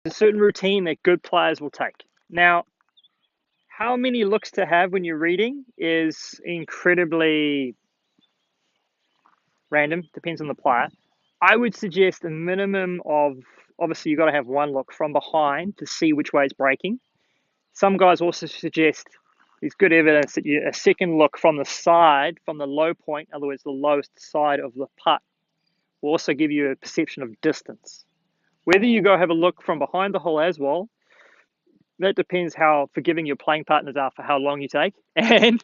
a certain routine that good players will take. Now, how many looks to have when you're reading is incredibly random, depends on the player. I would suggest a minimum of, obviously you've got to have one look from behind to see which way it's breaking. Some guys also suggest there's good evidence that a second look from the side, from the low point, in other words, the lowest side of the putt, will also give you a perception of distance. Whether you go have a look from behind the hole as well, that depends how forgiving your playing partners are for how long you take, and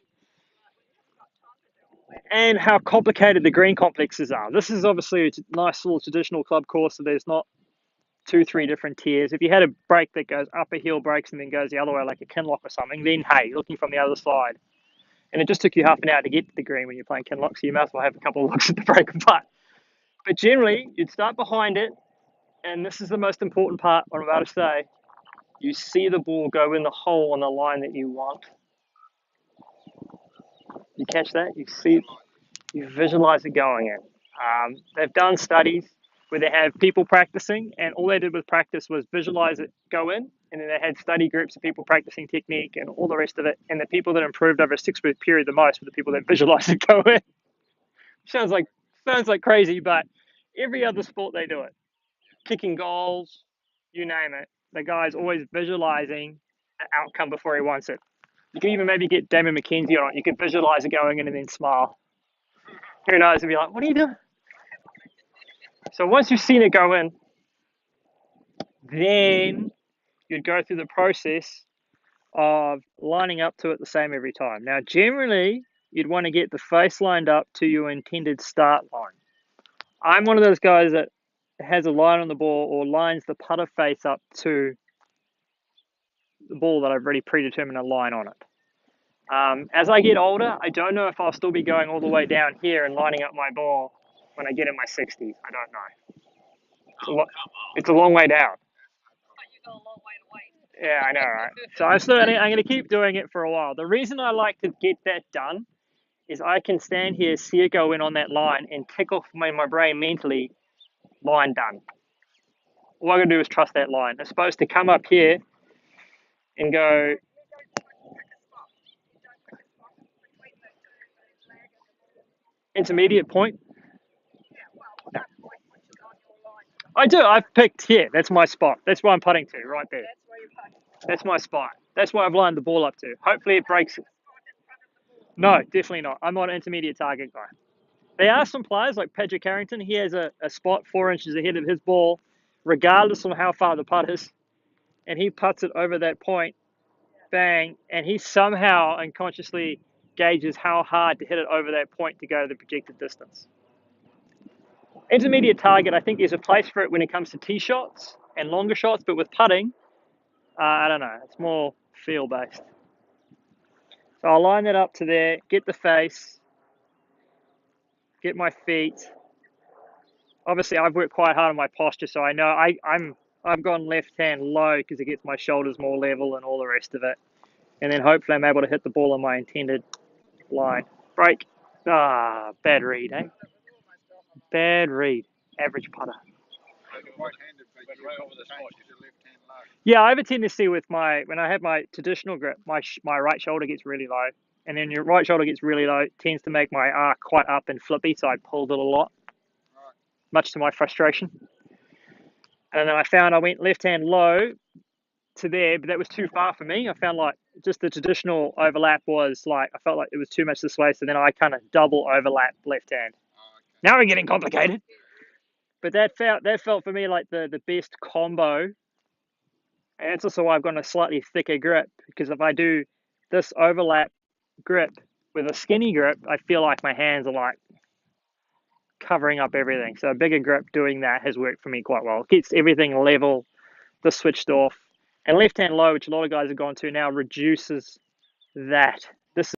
how complicated the green complexes are. This is obviously a nice little traditional club course, so there's not 2-3 different tiers. If you had a break that goes up a hill, breaks, and then goes the other way like a Kinlock or something, then hey, looking from the other side. And it just took you half an hour to get to the green when you're playing Kinlock, so you might as well have a couple of looks at the break and putt. But generally, you'd start behind it, and this is the most important part, what I'm about to say. You see the ball go in the hole on the line that you want. You catch that? You visualize it going in. They've done studies where they have people practicing, and all they did with practice was visualize it go in, and then they had study groups of people practicing technique and all the rest of it. And the people that improved over a 6-week period the most were the people that visualized it go in. Sounds like crazy, but every other sport they do it. Kicking goals, you name it. The guy's always visualizing an outcome before he wants it. You can even maybe get Damon McKenzie on it. You can visualize it going in and then smile. Who knows? And be like, what are you doing? So once you've seen it go in, then you'd go through the process of lining up to it the same every time. Now, generally, you'd want to get the face lined up to your intended start line. I'm one of those guys that has a line on the ball or lines the putter face up to the ball that I've already predetermined a line on it. As I get older, I don't know if I'll still be going all the way down here and lining up my ball when I get in my 60s. I don't know. It's a long way down. Yeah, I know, right? So I'm going to keep doing it for a while. The reason I like to get that done is I can stand here, see it go in on that line, and tick off my brain mentally, line done. All I got to do is trust that line. It's supposed to come up here and go. Intermediate point? No. I do. I've picked here. That's my spot. That's where I'm putting to, right there. That's my spot. That's where I've lined the ball up to. Hopefully it breaks. No, definitely not. I'm not an intermediate target guy. There are some players like Patrick Carrington. He has a spot 4 inches ahead of his ball, regardless of how far the putt is. And he putts it over that point, bang, and he somehow unconsciously gauges how hard to hit it over that point to go to the projected distance. Intermediate target, I think there's a place for it when it comes to tee shots and longer shots, but with putting, I don't know, it's more feel based. So I'll line that up to there, get the face, get my feet. Obviously, I've worked quite hard on my posture, so I know I've gone left hand low because it gets my shoulders more level and all the rest of it. And then hopefully I'm able to hit the ball on my intended line. Break. Bad read, eh? Bad read. Average putter. Yeah, I have a tendency with when I have my traditional grip, my right shoulder gets really low. And then your right shoulder gets really low, it tends to make my arc quite up and flippy, so I pulled it a lot, much to my frustration. And then I found I went left hand low to there, but that was too far for me. I found like just the traditional overlap was like, I felt like it was too much this way, so then I kind of double overlap left hand. Now we're getting complicated. But that felt for me like the best combo. And that's also why I've got a slightly thicker grip, because if I do this overlap grip with a skinny grip, I feel like my hands are like covering up everything. So a bigger grip doing that has worked for me quite well. It keeps everything level, the switched off. And left hand low, which a lot of guys have gone to now, reduces that